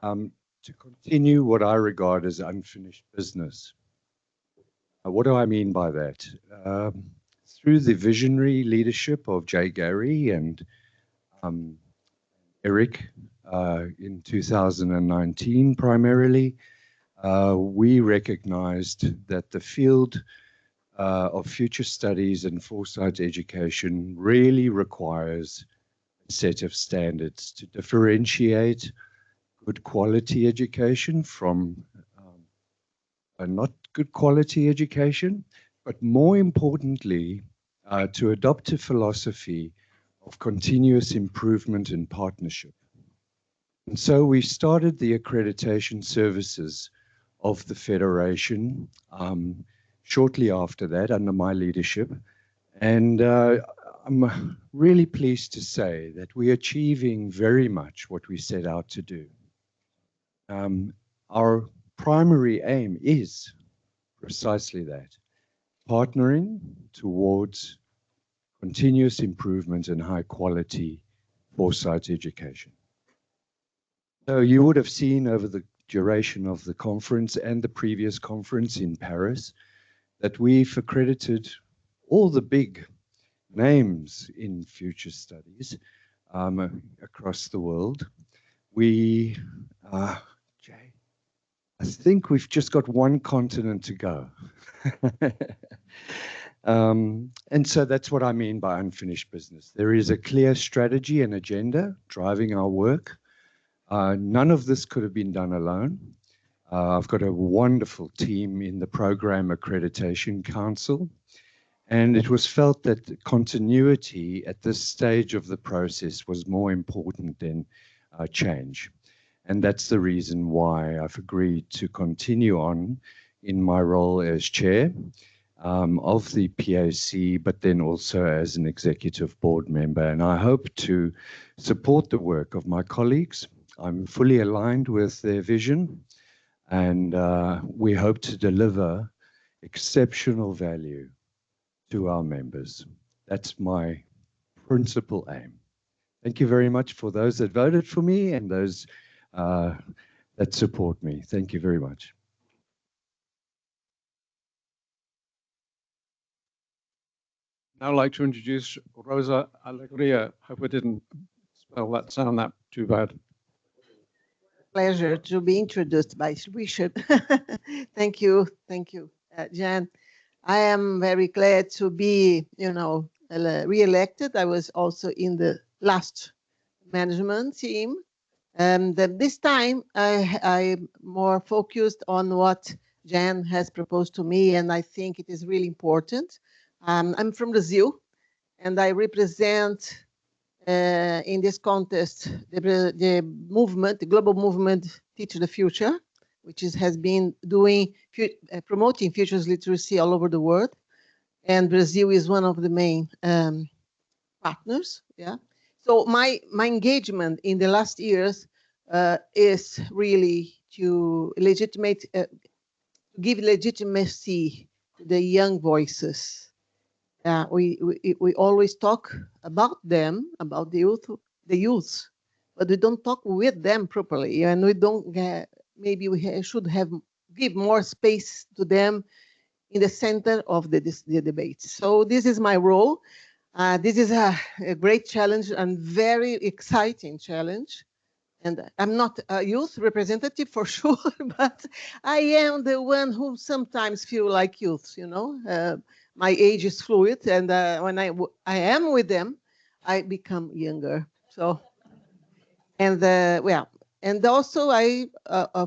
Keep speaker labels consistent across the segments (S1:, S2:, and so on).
S1: to continue what I regard as unfinished business. What do I mean by that? Through the visionary leadership of Jay Gary and Eric in 2019 primarily, we recognized that the field of future studies and foresight education really requires a set of standards to differentiate good quality education from a not good quality education, but more importantly, to adopt a philosophy of continuous improvement and partnership. And so we started the accreditation services of the Federation shortly after that under my leadership. And I'm really pleased to say that we're achieving very much what we set out to do. Our primary aim is precisely that, partnering towards continuous improvement and high quality foresight education. So you would have seen over the duration of the conference and the previous conference in Paris that we've accredited all the big names in future studies across the world. We, Jay, I think we've just got one continent to go. And so that's what I mean by unfinished business. There is a clear strategy and agenda driving our work. None of this could have been done alone. I've got a wonderful team in the Program Accreditation Council, and it was felt that continuity at this stage of the process was more important than change. And that's the reason why I've agreed to continue on in my role as chair of the PAC, but then also as an executive board member. And I hope to support the work of my colleagues. I'm fully aligned with their vision, and we hope to deliver exceptional value to our members. That's my principal aim. Thank you very much for those that voted for me and those that support me. Thank you very much.
S2: Now I'd like to introduce Rosa Alegria. Hope I didn't spell that sound that too bad.
S3: Pleasure to be introduced by Richard. Thank you, Jan. I am very glad to be, re-elected. I was also in the last management team, and this time I'm more focused on what Jan has proposed to me, and I think it is really important. I'm from Brazil, and I represent in this contest the movement, the global movement Teach the Future, which has been doing promoting futures literacy all over the world, and Brazil is one of the main partners. Yeah. So my engagement in the last years is really to give legitimacy to the young voices. We always talk about them, about the youth, but we don't talk with them properly, and we don't maybe we should give more space to them in the center of the debate. So this is my role. This is a great challenge and very exciting challenge. And I'm not a youth representative for sure, but I am the one who sometimes feel like youth, my age is fluid, and when I am with them, I become younger. So, and and also I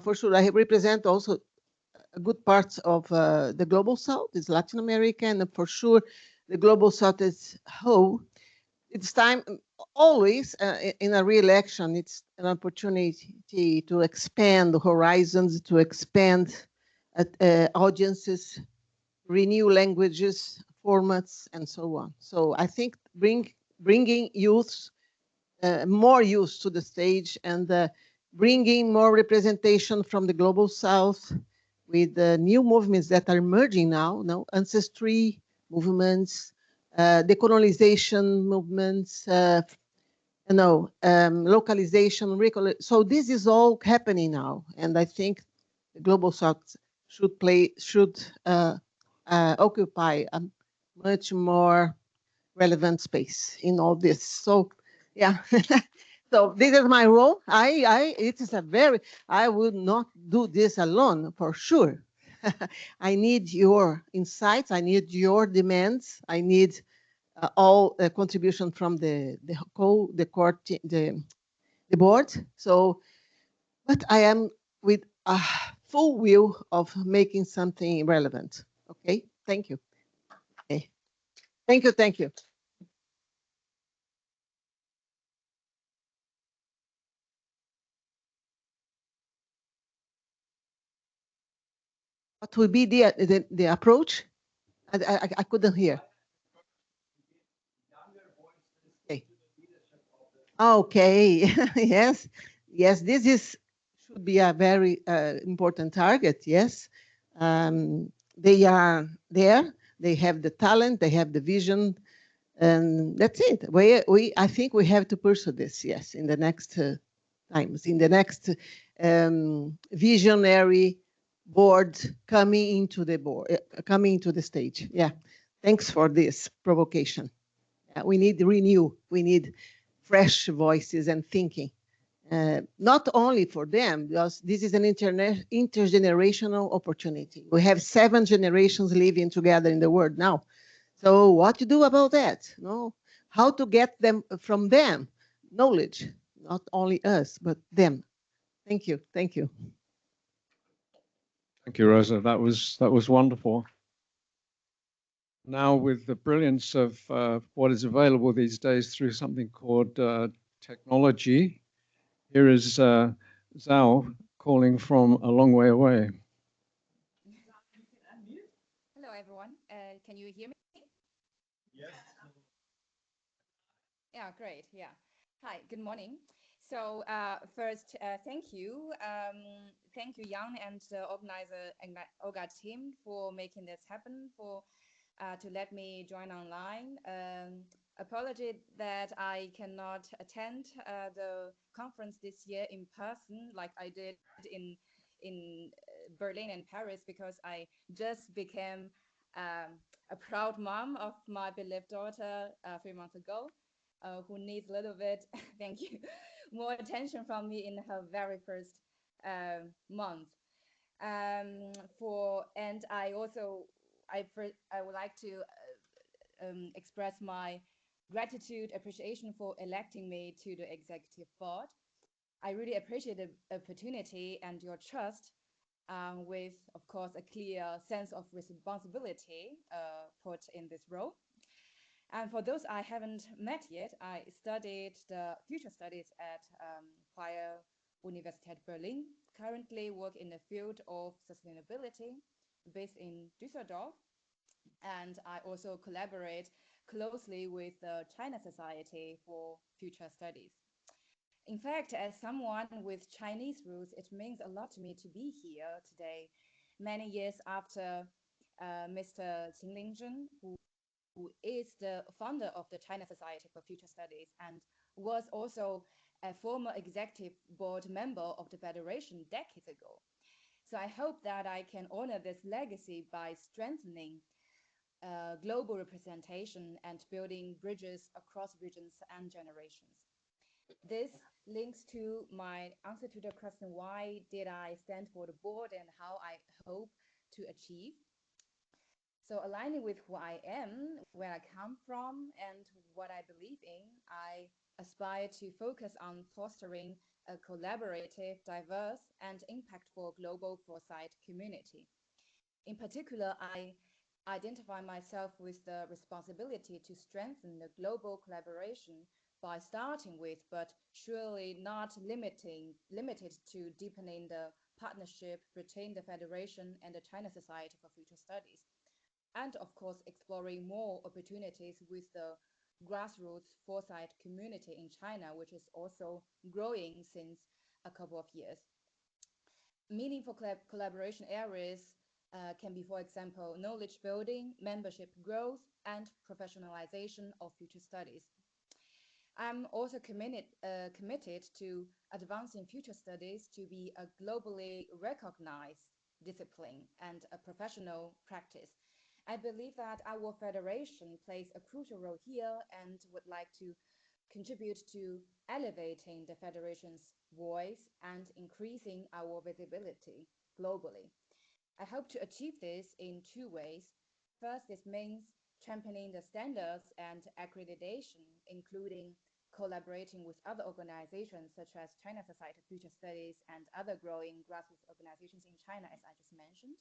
S3: for sure I represent also a good parts of the global South, is Latin America, and for sure the global South as whole. It's time always in a re-election. It's an opportunity to expand the horizons, to expand audiences, renew languages, formats, and so on. So I think bringing youths, more youth to the stage, and bringing more representation from the global South with the new movements that are emerging now, ancestry movements, decolonization movements, and localization. So this is all happening now, and I think the global south should occupy a much more relevant space in all this. So, yeah. So this is my role. I would not do this alone for sure. I need your insights. I need your demands. I need all contribution from the board. So, but I am with a full will of making something relevant. Okay, thank you. Okay. Thank you, thank you. What will be the approach? I couldn't hear. Okay. Okay. Yes. Yes. This is should be a very important target. Yes. They are there. They have the talent. They have the vision, and that's it. I think we have to pursue this. Yes, in the next times, in the next visionary board coming into the stage. Yeah. Thanks for this provocation. We need renew. We need fresh voices and thinking. Not only for them, because this is an intergenerational opportunity. We have 7 generations living together in the world now. So what to do about that? No, how to get them from them knowledge, not only us, but them. Thank you. Thank you.
S2: Thank you, Rosa. That was wonderful. Now, with the brilliance of what is available these days through something called technology, here is Zhao calling from a long way away.
S4: Hello, everyone. Can you hear me?
S2: Yes.
S4: Yeah, great. Yeah. Hi, good morning. So first, thank you. Thank you, Jan, and the organizer and OGA team for making this happen, to let me join online. Apology that I cannot attend the conference this year in person like I did in Berlin and Paris, because I just became a proud mom of my beloved daughter 3 months ago, who needs a little bit, thank you, more attention from me in her very first month. And I also I would like to express my gratitude, appreciation for electing me to the executive board. I really appreciate the opportunity and your trust, with, of course, a clear sense of responsibility put in this role. And for those I haven't met yet, I studied the future studies at Freie Universität Berlin, currently work in the field of sustainability based in Düsseldorf. And I also collaborate closely with the China Society for Future Studies. In fact, as someone with Chinese roots, it means a lot to me to be here today, many years after Mr. Qin Lingjun, who is the founder of the China Society for Future Studies and was also a former executive board member of the Federation decades ago. So I hope that I can honor this legacy by strengthening global representation and building bridges across regions and generations. This links to my answer to the question, why did I stand for the board and how I hope to achieve. So aligning with who I am, where I come from, and what I believe in, I aspire to focus on fostering a collaborative, diverse, and impactful global foresight community. In particular, I identify myself with the responsibility to strengthen the global collaboration by starting with, but surely not limited to deepening the partnership between the Federation and the China Society for Future Studies, and of course exploring more opportunities with the grassroots foresight community in China, which is also growing since a couple of years. Meaningful collaboration areas can be, for example, knowledge building, membership growth, and professionalization of future studies. I'm also committed to advancing future studies to be a globally recognized discipline and a professional practice. I believe that our federation plays a crucial role here and would like to contribute to elevating the federation's voice and increasing our visibility globally. I hope to achieve this in two ways. First, this means championing the standards and accreditation, including collaborating with other organizations such as China Society of Future Studies and other growing grassroots organizations in China, as I just mentioned.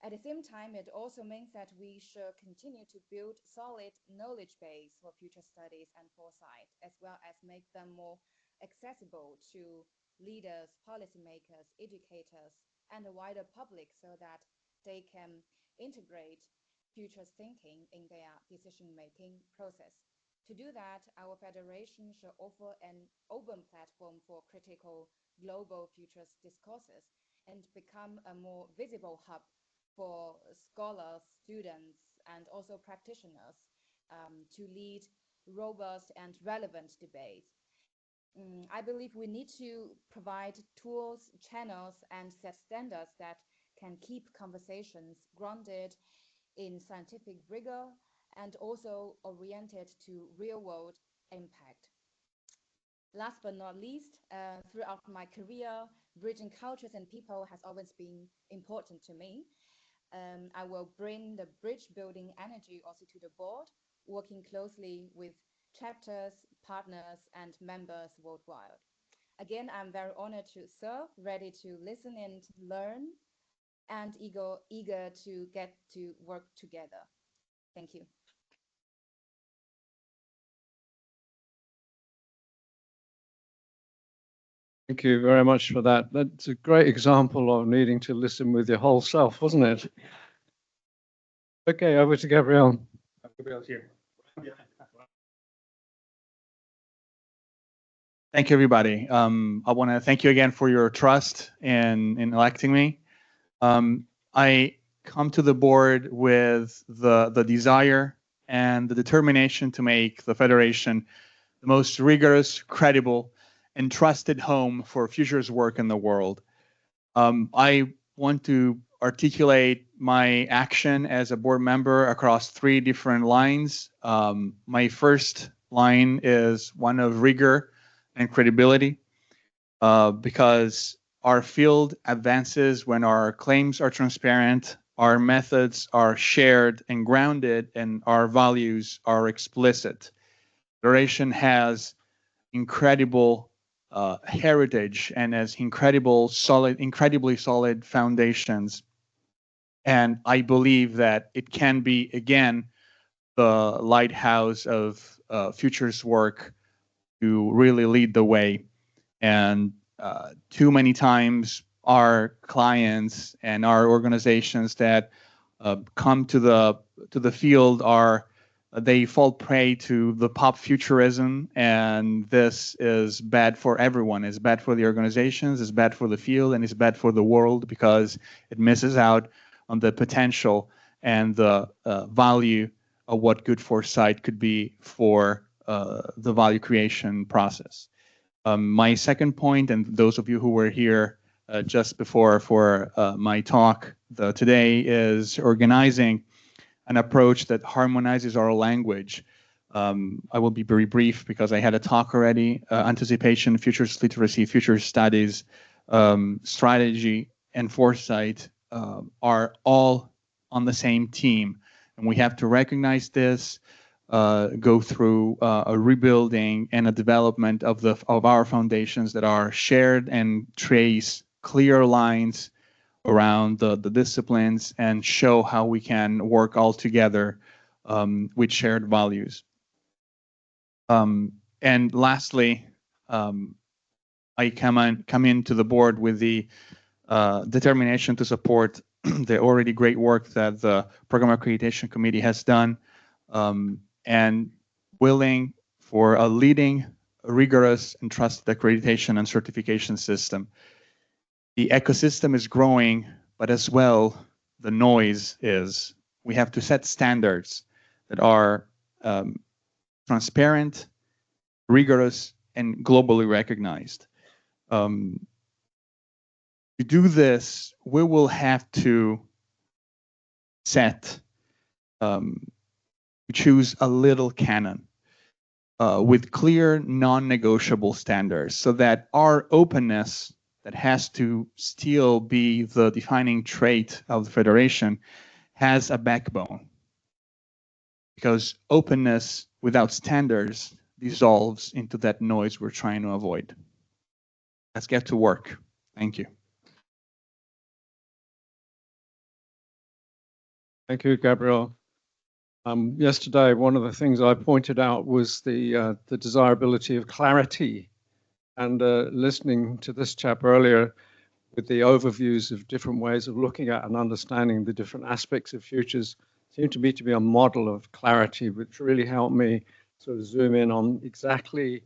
S4: At the same time, it also means that we should continue to build solid knowledge base for future studies and foresight, as well as make them more accessible to leaders, policymakers, educators, and the wider public so that they can integrate future thinking in their decision-making process. To do that, our federation should offer an open platform for critical global futures discourses and become a more visible hub for scholars, students, and also practitioners to lead robust and relevant debates. I believe we need to provide tools, channels, and set standards that can keep conversations grounded in scientific rigor and also oriented to real world impact. Last but not least, throughout my career, bridging cultures and people has always been important to me. I will bring the bridge building energy also to the board, working closely with chapters, partners, and members worldwide. Again, I'm very honored to serve, ready to listen and learn, and eager to get to work together. Thank you.
S2: Thank you very much for that. That's a great example of needing to listen with your whole self, wasn't it? Okay, over to Gabrielle.
S5: Gabrielle's here. Thank you, everybody. I want to thank you again for your trust in electing me. I come to the board with the desire and the determination to make the Federation the most rigorous, credible, and trusted home for futures work in the world. I want to articulate my action as a board member across three different lines. My first line is one of rigor and credibility, because our field advances when our claims are transparent, our methods are shared and grounded, and our values are explicit. Federation has incredible heritage and has incredibly solid foundations. And I believe that it can be, again, the lighthouse of futures work to really lead the way. And too many times our clients and our organizations that come to the field they fall prey to the pop futurism, and this is bad for everyone. It's bad for the organizations, it's bad for the field, and it's bad for the world because it misses out on the potential and the value of what good foresight could be for the value creation process. My second point, and those of you who were here just before for my talk today, is organizing an approach that harmonizes our language. I will be very brief because I had a talk already. Anticipation, futures literacy, futures studies, strategy, and foresight are all on the same team. And we have to recognize this, go through a rebuilding and a development of our foundations that are shared and trace clear lines around the disciplines and show how we can work all together with shared values. And lastly, I come into the board with the determination to support the already great work that the Program Accreditation Committee has done, and willing for a leading, rigorous, and trusted accreditation and certification system. The ecosystem is growing, but as well, the noise is. We have to set standards that are transparent rigorous, and globally recognized. To do this, we will have to choose a little canon with clear, non-negotiable standards, so that our openness, that has to still be the defining trait of the Federation, has a backbone. Because openness without standards dissolves into that noise we're trying to avoid. Let's get to work. Thank you.
S2: Thank you, Gabriel. Yesterday, one of the things I pointed out was the desirability of clarity. And listening to this chap earlier with the overviews of different ways of looking at and understanding the different aspects of futures seemed to me to be a model of clarity, which really helped me sort of zoom in on exactly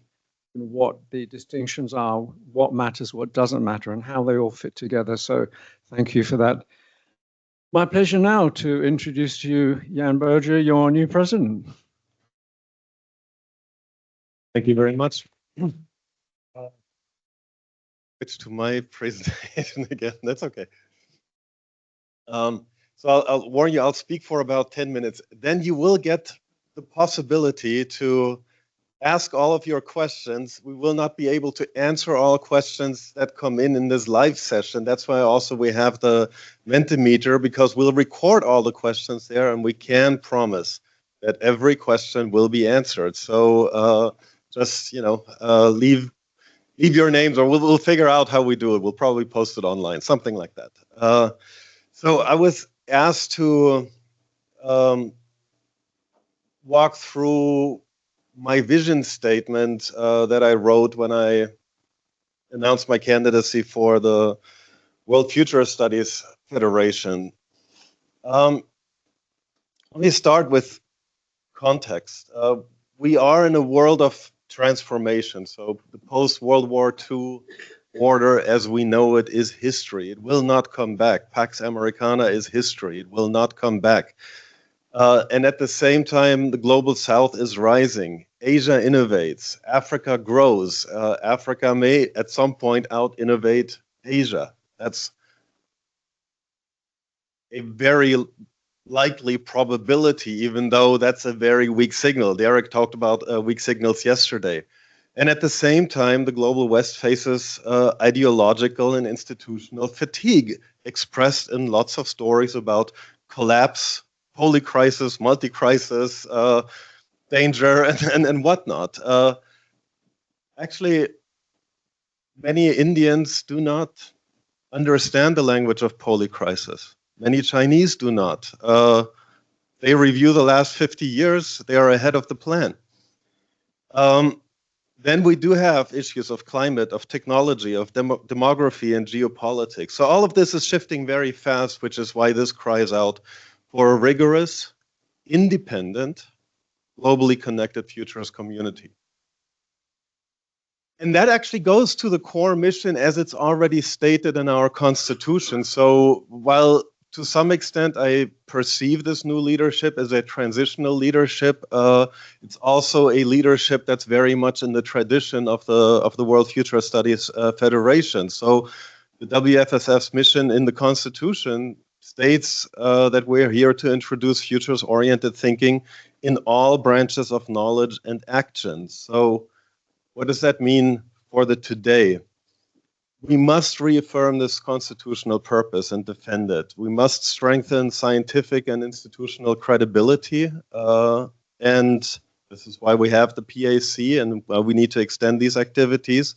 S2: what the distinctions are, what matters, what doesn't matter, and how they all fit together. So thank you for that. My pleasure now to introduce to you Jan Berger, your new president.
S6: Thank you very much. Switch to my presentation again. That's okay. So I'll warn you, I'll speak for about 10 minutes. Then you will get the possibility to ask all of your questions. We will not be able to answer all questions that come in this live session. That's why also we have the Mentimeter, because we'll record all the questions there, and we can promise that every question will be answered. So just, leave your names, or we'll figure out how we do it. We'll probably post it online, something like that. So I was asked to walk through my vision statement that I wrote when I announced my candidacy for the World Future Studies Federation. Let me start with context. We are in a world of transformation. So the post-World War II order as we know it is history. It will not come back. Pax Americana is history. It will not come back. And at the same time, the global south is rising. Asia innovates. Africa grows. Africa may at some point out-innovate Asia. That's a very likely probability, even though that's a very weak signal. Derek talked about weak signals yesterday. And at the same time, the global West faces ideological and institutional fatigue, expressed in lots of stories about collapse, polycrisis, multi-crisis, danger, and whatnot. Actually, many Indians do not understand the language of polycrisis. Many Chinese do not. They review the last 50 years. They are ahead of the plan. Then we do have issues of climate, of technology, of demography, and geopolitics. So all of this is shifting very fast, which is why this cries out for a rigorous, independent, globally connected futurist community. And that actually goes to the core mission as it's already stated in our Constitution. So while to some extent I perceive this new leadership as a transitional leadership, it's also a leadership that's very much in the tradition of the World Future Studies Federation. So the WFSF's mission in the Constitution states that we're here to introduce futures-oriented thinking in all branches of knowledge and action. So what does that mean for the today? We must reaffirm this constitutional purpose and defend it. We must strengthen scientific and institutional credibility. And this is why we have the PAC, and we need to extend these activities.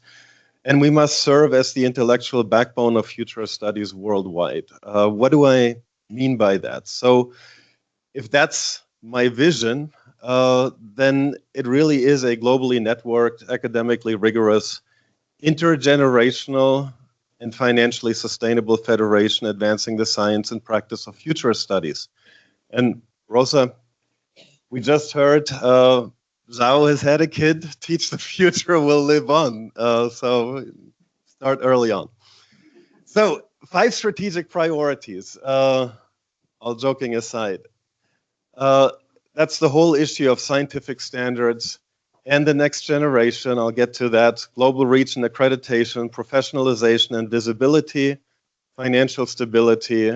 S6: And we must serve as the intellectual backbone of future studies worldwide. What do I mean by that? So if that's my vision, then it really is a globally networked, academically rigorous, intergenerational, and financially sustainable federation advancing the science and practice of future studies. And Rosa, we just heard Zhao has had a kid. Teach the future will live on. So start early on. So 5 strategic priorities, all joking aside. That's the whole issue of scientific standards and the next generation. I'll get to that. Global reach and accreditation, professionalization and visibility, financial stability,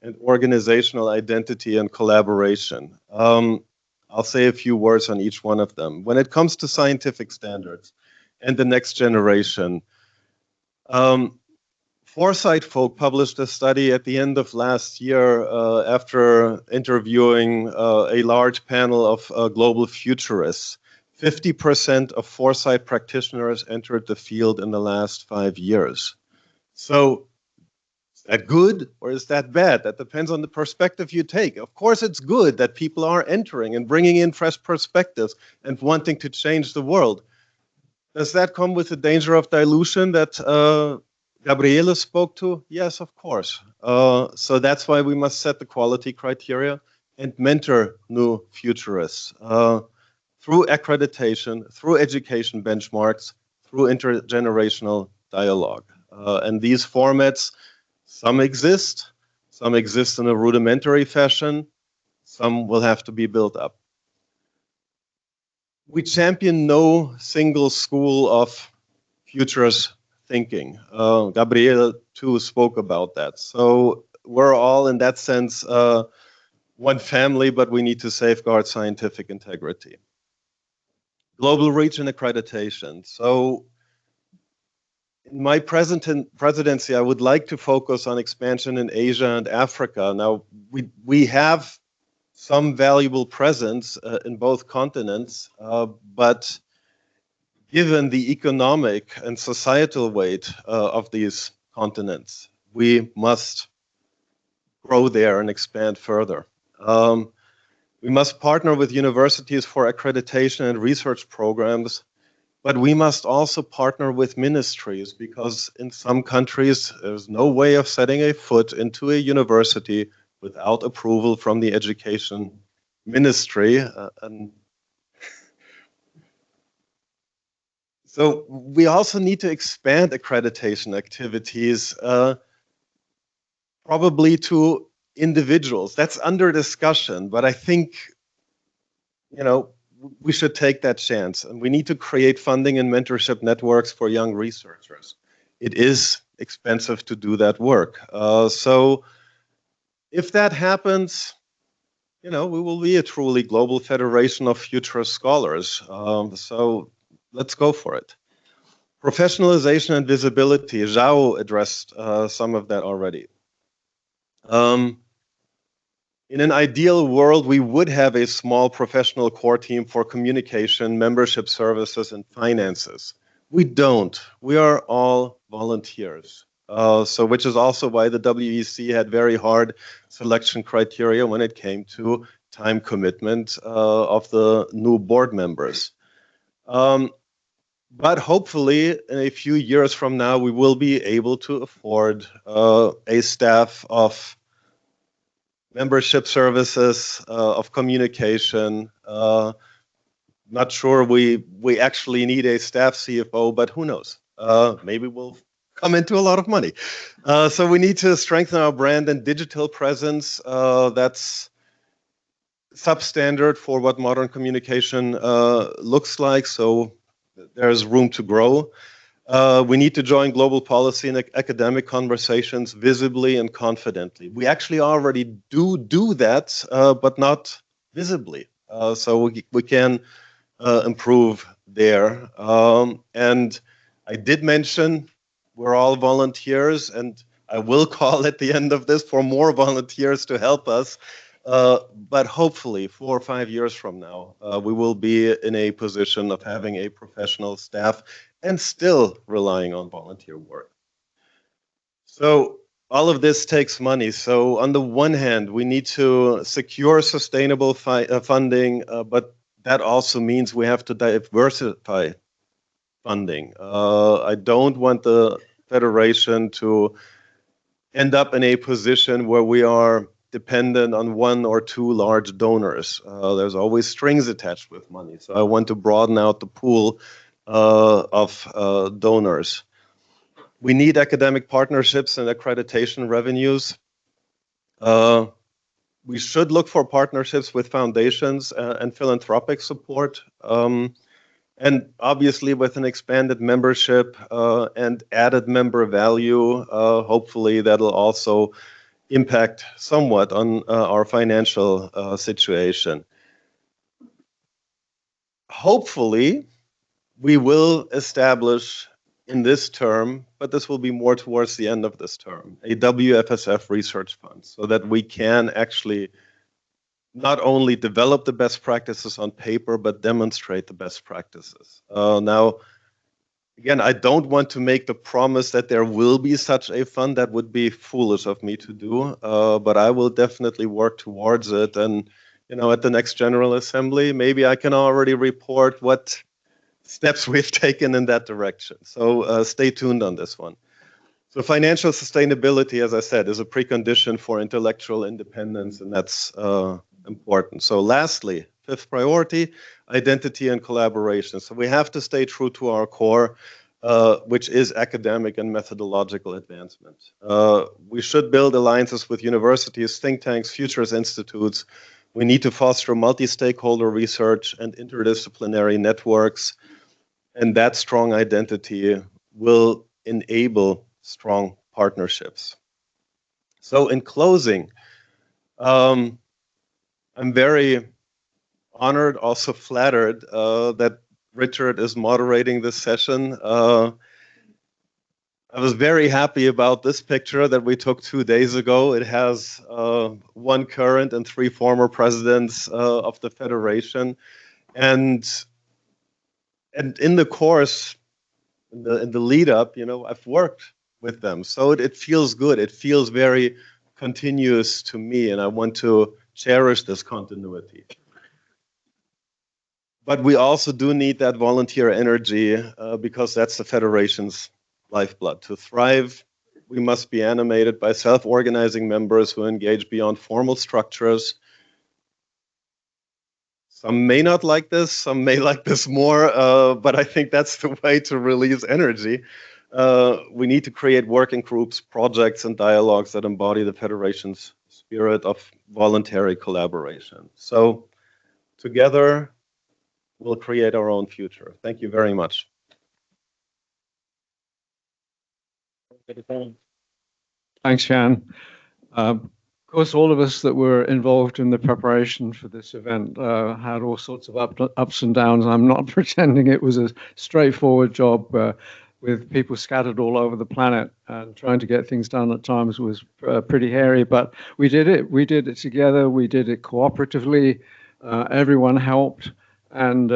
S6: and organizational identity and collaboration. I'll say a few words on each one of them. When it comes to scientific standards and the next generation, Foresight Folk published a study at the end of last year after interviewing a large panel of global futurists. 50% of Foresight practitioners entered the field in the last 5 years. So, is that good or is that bad? That depends on the perspective you take. Of course, it's good that people are entering and bringing in fresh perspectives and wanting to change the world. Does that come with the danger of dilution that Gabriele spoke to? Yes, of course. So that's why we must set the quality criteria and mentor new futurists through accreditation, through education benchmarks, through intergenerational dialogue. And these formats, some exist in a rudimentary fashion, some will have to be built up. We champion no single school of futurist thinking. Gabriele too spoke about that. So we're all in that sense one family, but we need to safeguard scientific integrity. Global reach and accreditation. So in my presidency, I would like to focus on expansion in Asia and Africa. Now, we have some valuable presence in both continents, but given the economic and societal weight of these continents, we must grow there and expand further. We must partner with universities for accreditation and research programs, but we must also partner with ministries because in some countries, there's no way of setting a foot into a university without approval from the education ministry. So we also need to expand accreditation activities, probably to individuals. That's under discussion, but I think, we should take that chance. And we need to create funding and mentorship networks for young researchers. It is expensive to do that work. So if that happens, we will be a truly global federation of future scholars. So let's go for it. Professionalization and visibility. Zhao addressed some of that already. In an ideal world, we would have a small professional core team for communication, membership services, and finances. We don't. We are all volunteers. So which is also why the WEC had very hard selection criteria when it came to time commitment of the new board members. But hopefully, in a few years from now, we will be able to afford a staff of membership services, of communication. Not sure we actually need a staff CFO, but who knows? Maybe we'll come into a lot of money. So we need to strengthen our brand and digital presence. That's substandard for what modern communication looks like. So there's room to grow. We need to join global policy and academic conversations visibly and confidently. We actually already do that, but not visibly. So we can improve there. And I did mention we're all volunteers, and I will call at the end of this for more volunteers to help us. But hopefully 4 or 5 years from now, we will be in a position of having a professional staff and still relying on volunteer work. So all of this takes money. So on the one hand, we need to secure sustainable funding, but that also means we have to diversify funding. I don't want the Federation to end up in a position where we are dependent on 1 or 2 large donors. There's always strings attached with money. So I want to broaden out the pool of donors. We need academic partnerships and accreditation revenues. We should look for partnerships with foundations and philanthropic support. And obviously, with an expanded membership and added member value, hopefully that'll also impact somewhat on our financial situation. Hopefully, we will establish in this term, but this will be more towards the end of this term, a WFSF research fund so that we can actually not only develop the best practices on paper, but demonstrate the best practices. Now, again, I don't want to make the promise that there will be such a fund. That would be foolish of me to do, but I will definitely work towards it. And, you know, at the next General Assembly, maybe I can already report what steps we've taken in that direction. So stay tuned on this one. So financial sustainability, as I said, is a precondition for intellectual independence, and that's important. So lastly, fifth priority, identity and collaboration. So we have to stay true to our core, which is academic and methodological advancement. We should build alliances with universities, think tanks, futures institutes. We need to foster multi-stakeholder research and interdisciplinary networks. And that strong identity will enable strong partnerships. So in closing, I'm very honored, also flattered that Richard is moderating this session. I was very happy about this picture that we took 2 days ago. It has one current and 3 former presidents of the Federation. And in the course, in the lead up, you know, I've worked with them. So it feels good. It feels very continuous to me, and I want to cherish this continuity. But we also do need that volunteer energy because that's the Federation's lifeblood. To thrive, we must be animated by self-organizing members who engage beyond formal structures. Some may not like this, some may like this more, but I think that's the way to release energy. We need to create working groups, projects, and dialogues that embody the Federation's spirit of voluntary collaboration. So together, we'll create our own future. Thank you very much.
S2: Thanks, Jan. Of course, all of us that were involved in the preparation for this event had all sorts of ups and downs. I'm not pretending it was a straightforward job with people scattered all over the planet, and trying to get things done at times was pretty hairy, but we did it. We did it together. We did it cooperatively. Everyone helped, and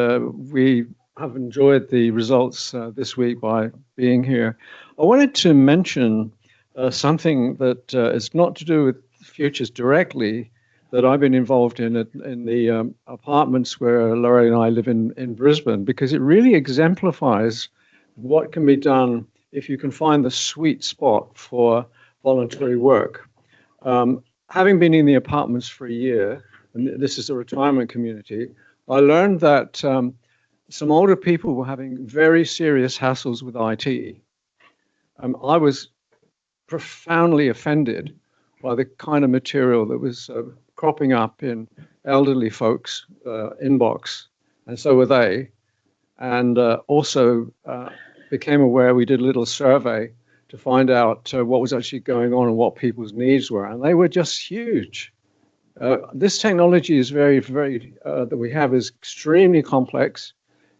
S2: we have enjoyed the results this week by being here. I wanted to mention something that is not to do with futures directly, that I've been involved in the apartments where Laurie and I live in Brisbane, because it really exemplifies what can be done if you can find the sweet spot for voluntary work. Having been in the apartments for a year, and this is a retirement community, I learned that some older people were having very serious hassles with IT. I was profoundly offended by the kind of material that was cropping up in elderly folks' inbox, and so were they. And also became aware, we did a little survey to find out what was actually going on and what people's needs were, and they were just huge. This technology is that we have is extremely complex.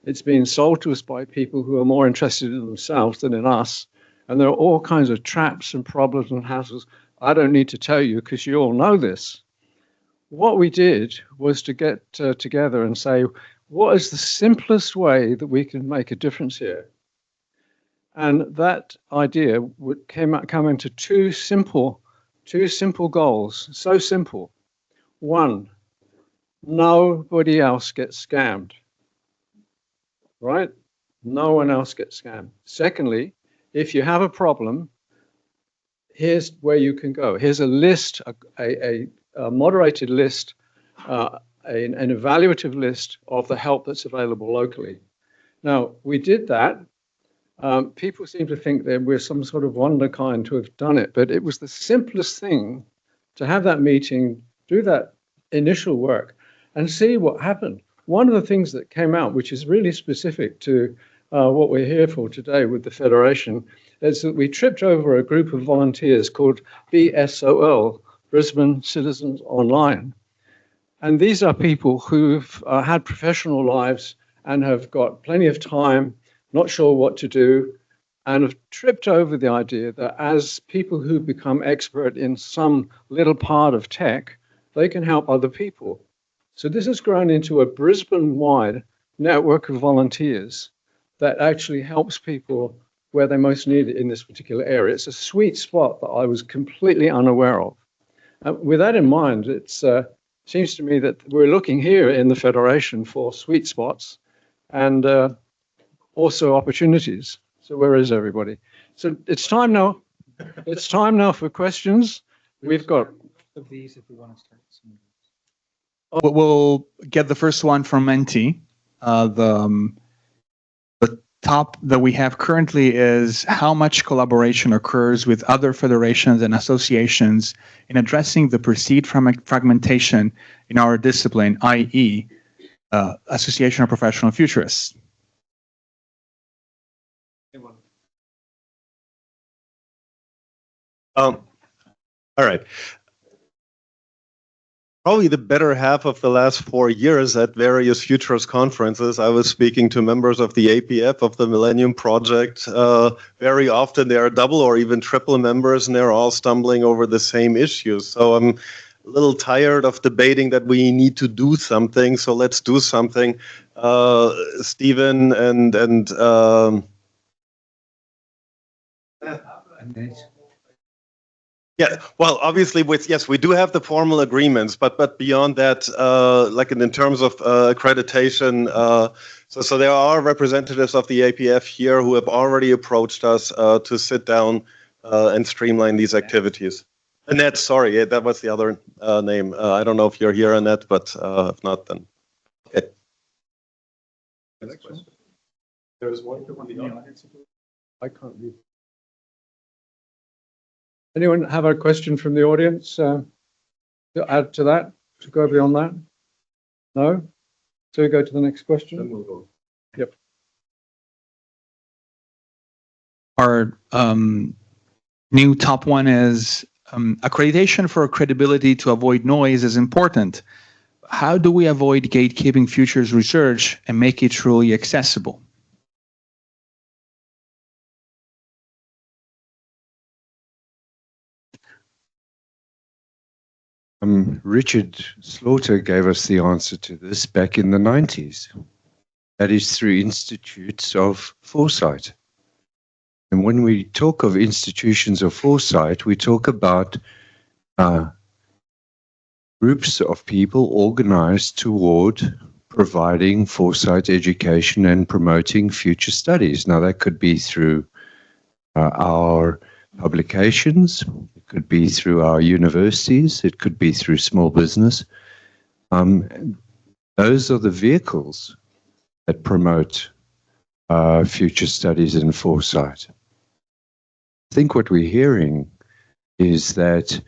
S2: It's being sold to us by people who are more interested in themselves than in us. And there are all kinds of traps and problems and hassles. I don't need to tell you because you all know this. What we did was to get together and say, what is the simplest way that we can make a difference here? And that idea would come into two simple goals, so simple. One, nobody else gets scammed, right? No one else gets scammed. Secondly, if you have a problem, here's where you can go. Here's a list, a moderated list, an evaluative list of the help that's available locally. Now, we did that. People seem to think that we're some sort of wonderkind to have done it, but it was the simplest thing to have that meeting, do that initial work, and see what happened. one of the things that came out, which is really specific to what we're here for today with the Federation, is that we tripped over a group of volunteers called BSOL, Brisbane Citizens Online. And these are people who've had professional lives and have got plenty of time, not sure what to do, and have tripped over the idea that as people who become expert in some little part of tech, they can help other people. So this has grown into a Brisbane-wide network of volunteers that actually helps people where they most need it in this particular area. It's a sweet spot that I was completely unaware of. With that in mind, it seems to me that we're looking here in the Federation for sweet spots and also opportunities. So where is everybody? So it's time now. It's time now for questions. We've got
S5: of these if we want to start. We'll get the first one from Menti. The top that we have currently is how much collaboration occurs with other federations and associations in addressing the perceived fragmentation in our discipline, i.e., Association of Professional Futurists.
S6: All right. Probably the better half of the last 4 years at various futures conferences, I was speaking to members of the APF, of the Millennium Project. Very often they are double or even triple members, and they're all stumbling over the same issues. So I'm a little tired of debating that we need to do something, so let's do something. Stephen and yeah, well, obviously, yes, we do have the formal agreements, but beyond that, like in terms of accreditation, so there are representatives of the APF here who have already approached us to sit down and streamline these activities. Annette, sorry, that was the other name. I don't know if you're here, Annette, but if not, then okay.
S2: There was one from the audience. I can't read. Anyone have a question from the audience to add to that, to go beyond that? No? So we go to the next question? Then we'll go. Yep.
S5: Our new top one is accreditation for credibility to avoid noise is important. How do we avoid gatekeeping futures research and make it truly accessible?
S1: Richard Slaughter gave us the answer to this back in the 90s. That is through institutes of foresight. And when we talk of institutions of foresight, we talk about groups of people organized toward providing foresight education and promoting future studies. Now, that could be through our publications, it could be through our universities, it could be through small business. Those are the vehicles that promote future studies and foresight. I think what we're hearing is that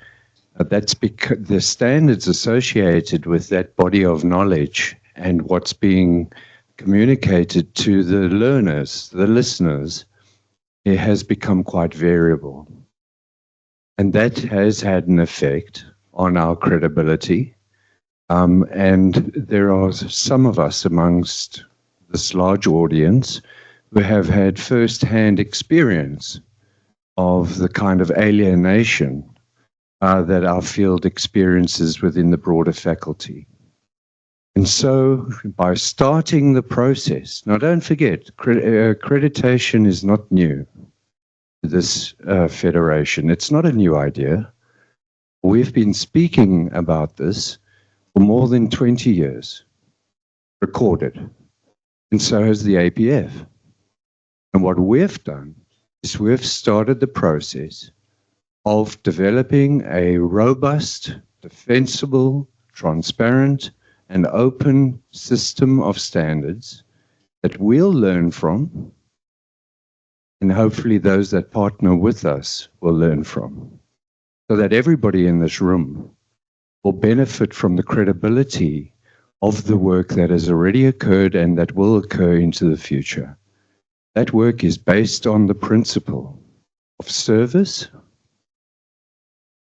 S1: that's because the standards associated with that body of knowledge and what's being communicated to the learners, the listeners, it has become quite variable. And that has had an effect on our credibility. And there are some of us amongst this large audience who have had first-hand experience of the kind of alienation that our field experiences within the broader faculty. And so by starting the process, now don't forget, accreditation is not new to this federation. It's not a new idea. We've been speaking about this for more than 20 years, recorded, and so has the APF. And what we've done is we've started the process of developing a robust, defensible, transparent, and open system of standards that we'll learn from, and hopefully those that partner with us will learn from, so that everybody in this room will benefit from the credibility of the work that has already occurred and that will occur into the future. That work is based on the principle of service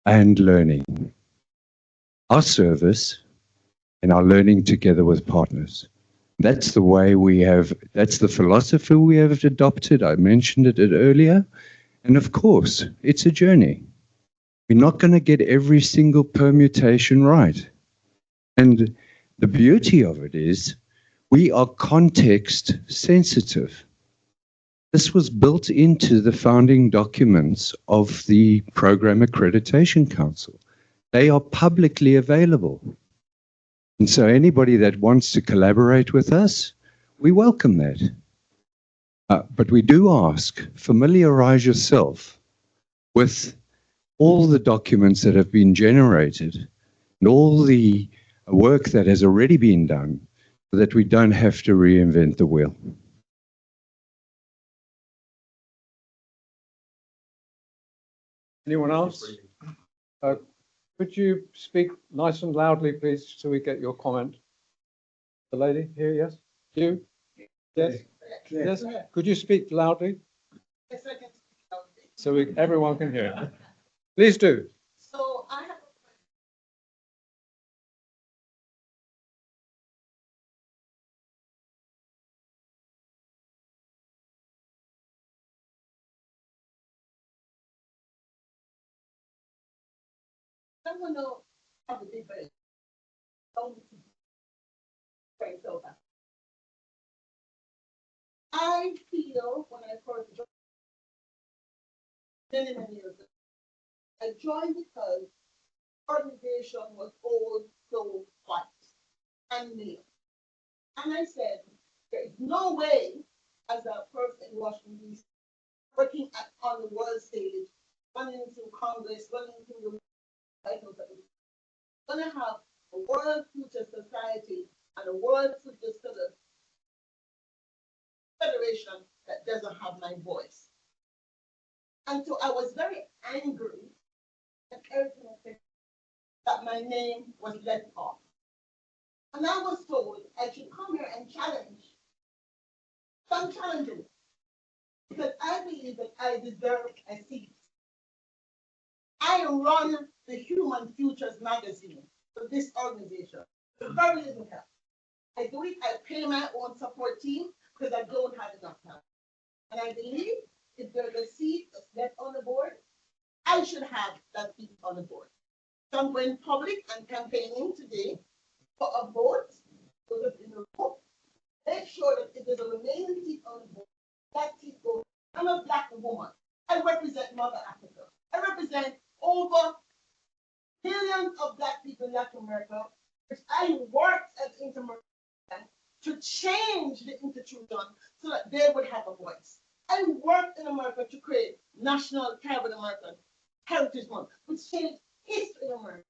S1: and learning. Our service and our learning together with partners. That's the way that's the philosophy we have adopted. I mentioned it earlier. And of course, it's a journey. We're not going to get every single permutation right. And the beauty of it is we are context sensitive. This was built into the founding documents of the Program Accreditation Council. They are publicly available. And so anybody that wants to collaborate with us, we welcome that. But we do ask, familiarize yourself with all the documents that have been generated and all the work that has already been done so that we don't have to reinvent the wheel.
S2: Anyone else? Could you speak nice and loudly, please, so we get your comment? The lady here, yes? You? Yes? Yes? Could you speak loudly?
S3: Yes, I can speak loudly.
S2: So everyone can hear. Please do.
S3: So I have I'm going to have a debate. I feel when I first joined, many years ago, I joined because the organization was old, so white and male. And I said, there is no way, as a person in Washington, D.C., working on the world stage, running through Congress, running through the White House, going to have a world future society and a world future federation that doesn't have my voice. And so I was very angry at everything that my name was left off. And I was told I should come here and challenge. So I'm challenging because I believe that I deserve a seat. I run the Human Futures magazine for this organization. Very little help. I do it, I pay my own support team because I don't have enough time. And I believe if there's a seat that's left on the board, I should have that seat on the board. So I'm going public and campaigning today for a vote, so that in the vote, make sure that if there's a remaining seat on the board, that seat goes. I'm a Black woman. I represent Mother Africa. I represent over millions of Black people in Latin America, which I worked as Inter-American to change the institution so that they would have a voice. I worked in America to create National Caribbean American Heritage Month, which changed history in America.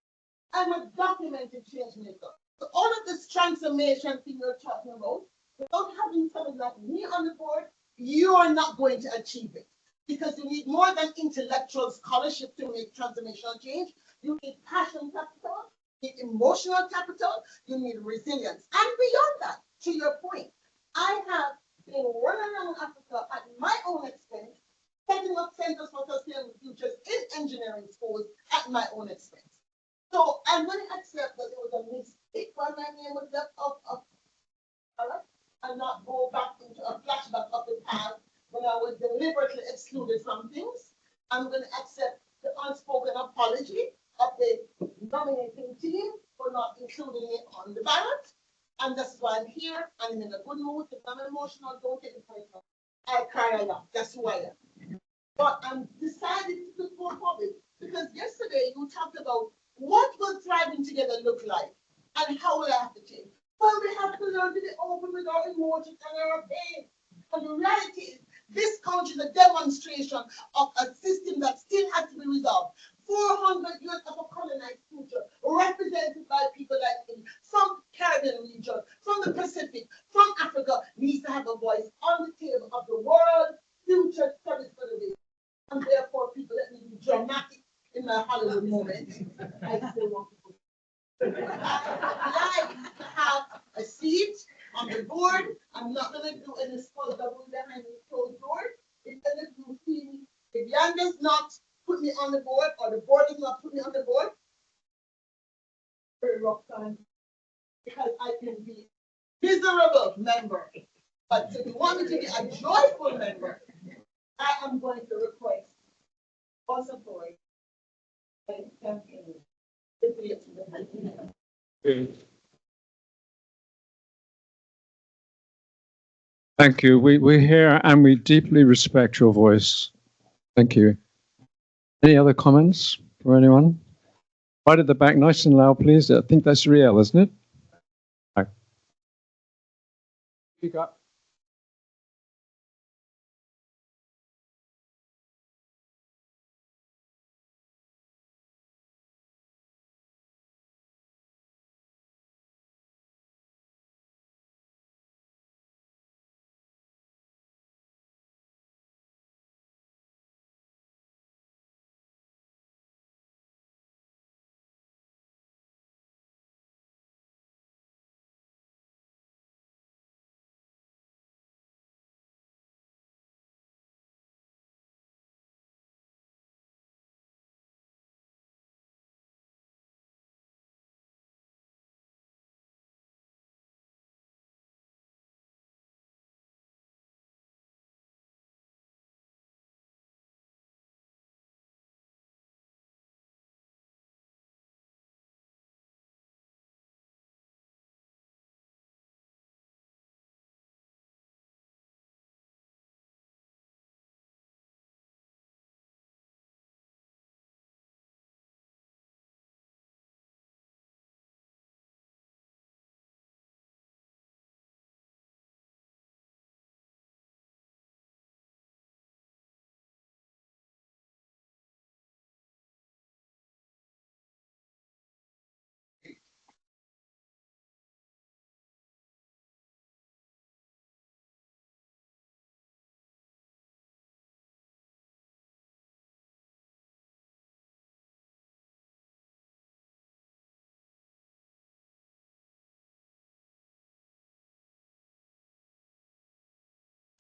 S3: I'm a documented change maker. So all of this transformation thing you're talking about, without having someone like me on the board, you are not going to achieve it. Because you need more than intellectual scholarship to make transformational change. You need passion capital, you need emotional capital, you need resilience. And beyond that, to your point, I have been running around Africa at my own expense, setting up centers for sustainable futures in engineering schools at my own expense. So I'm going to accept that there was a mistake when my name was left off of and not go back into a flashback of the past when I was deliberately excluded from things. I'm going to accept the unspoken apology of the nominating team for not including it on the ballot. And that's why I'm here. I'm in a good mood. If I'm emotional, don't take it personal. I cry a lot. That's who I am. But I'm decided to go public because yesterday you talked about what will thriving together look like and how will I have to change. Well, we have to learn to be open with our emotions and our pain. And the reality is, this country is a demonstration of a system that still has to be resolved. 400 years of a colonized future, represented by people like me, from Caribbean region, from the Pacific, from Africa, needs to have a voice on the table of the world future studies federation. And therefore, people, let me be dramatic in my Hollywood moment. I still want to I like to have I see it on the board. I'm not going to do any spot double behind the closed door. If any of you see me, if Jan does not put me on the board or the board does not put me on the board, very rough time because I can be miserable member. But if you want me to be a joyful member, I am going to request for support. Thank you.
S2: Thank you. We hear and we deeply respect your voice. Thank you. Any other comments for anyone? Right at the back, nice and loud, please. I think that's Riel, isn't it? Right. Speak up.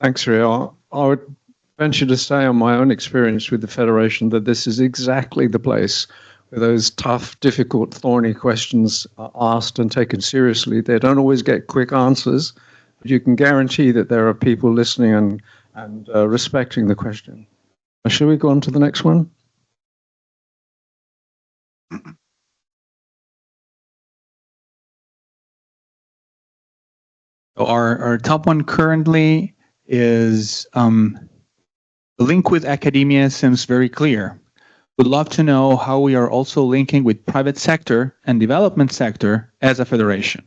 S2: Thanks, Riel. I would venture to say on my own experience with the Federation that this is exactly the place where those tough, difficult, thorny questions are asked and taken seriously. They don't always get quick answers, but you can guarantee that there are people listening and respecting the question. Shall we go on to the next one?
S5: Our top one currently is the link with academia seems very clear. Would love to know how we are also linking with private sector and development sector as a federation.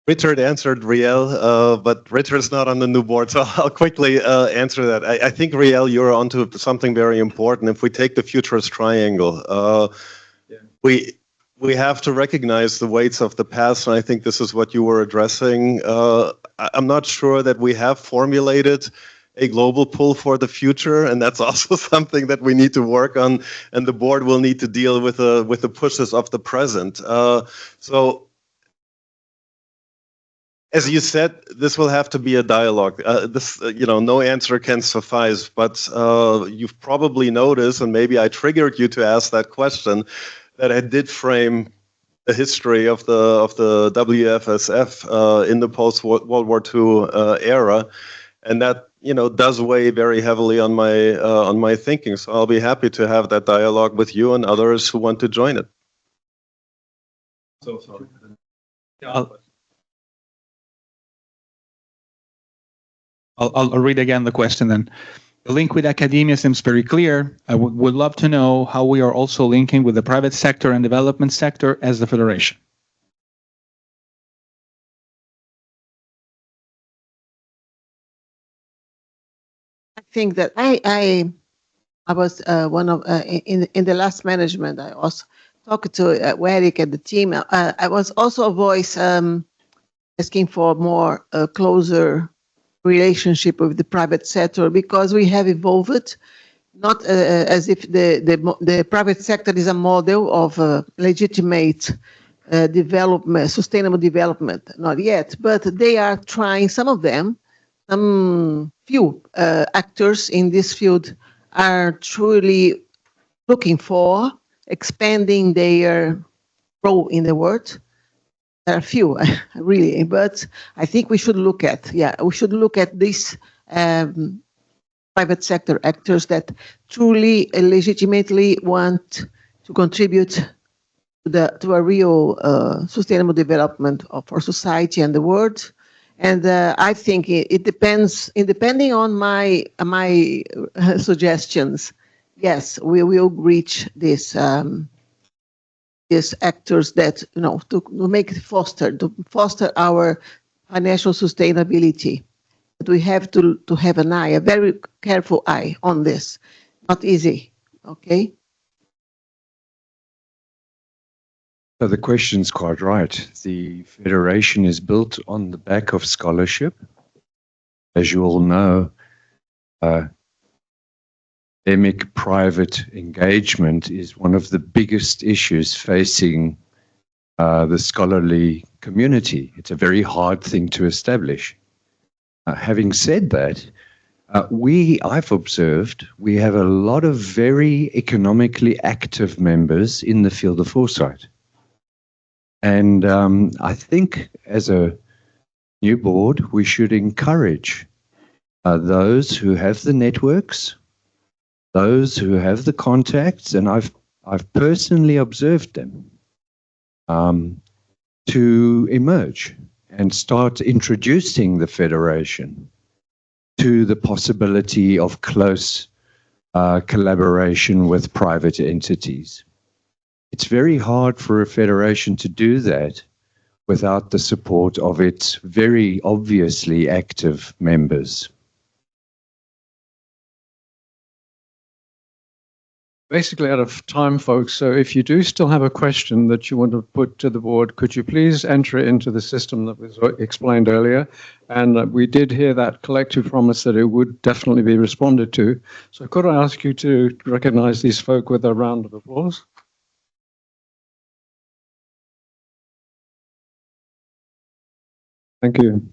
S6: Richard answered Riel, but Richard's not on the new board, so I'll quickly answer that. I think, Riel, you're onto something very important. If we take the futurist triangle, we have to recognize the weights of the past, and I think this is what you were addressing. I'm not sure that we have formulated a global pull for the future, and that's also something that we need to work on, and the board will need to deal with the pushes of the present. So, as you said, this will have to be a dialogue. No answer can suffice, but you've probably noticed, and maybe I triggered you to ask that question, that I did frame the history of the WFSF in the post-World War II era, and that does weigh very heavily on my thinking. So I'll be happy to have that dialogue with you and others who want to join it.
S5: So sorry. I'll read again the question then. The link with academia seems very clear. I would love to know how we are also linking with the private sector and development sector as the federation.
S3: I think that I was one of in the last management. I also talked to Eric and the team. I was also a voice asking for more closer relationship with the private sector because we have evolved. not as if the private sector is a model of legitimate development, sustainable development. Not yet, but they are trying. Some of them, some few actors in this field are truly looking for expanding their role in the world. There are few, really, but I think we should look at, we should look at these private sector actors that truly legitimately want to contribute to a real sustainable development for society and the world. And I think it depends, depending on my suggestions, yes, we will reach this these actors that, to make it to foster our financial sustainability. But we have to have an eye, a very careful eye on this. Not easy, okay?
S1: So the question's quite right. The Federation is built on the back of scholarship. As you all know, academic private engagement is one of the biggest issues facing the scholarly community. It's a very hard thing to establish. Having said that, I've observed we have a lot of very economically active members in the field of foresight. And I think as a new board, we should encourage those who have the networks, those who have the contacts, and I've personally observed them, to emerge and start introducing the Federation to the possibility of close collaboration with private entities. It's very hard for a federation to do that without the support of its very obviously active members.
S2: Basically out of time, folks, so if you do still have a question that you want to put to the board, could you please enter it into the system that was explained earlier? And we did hear that collective promise that it would definitely be responded to. So could I ask you to recognize these folk with a round of applause? Thank you.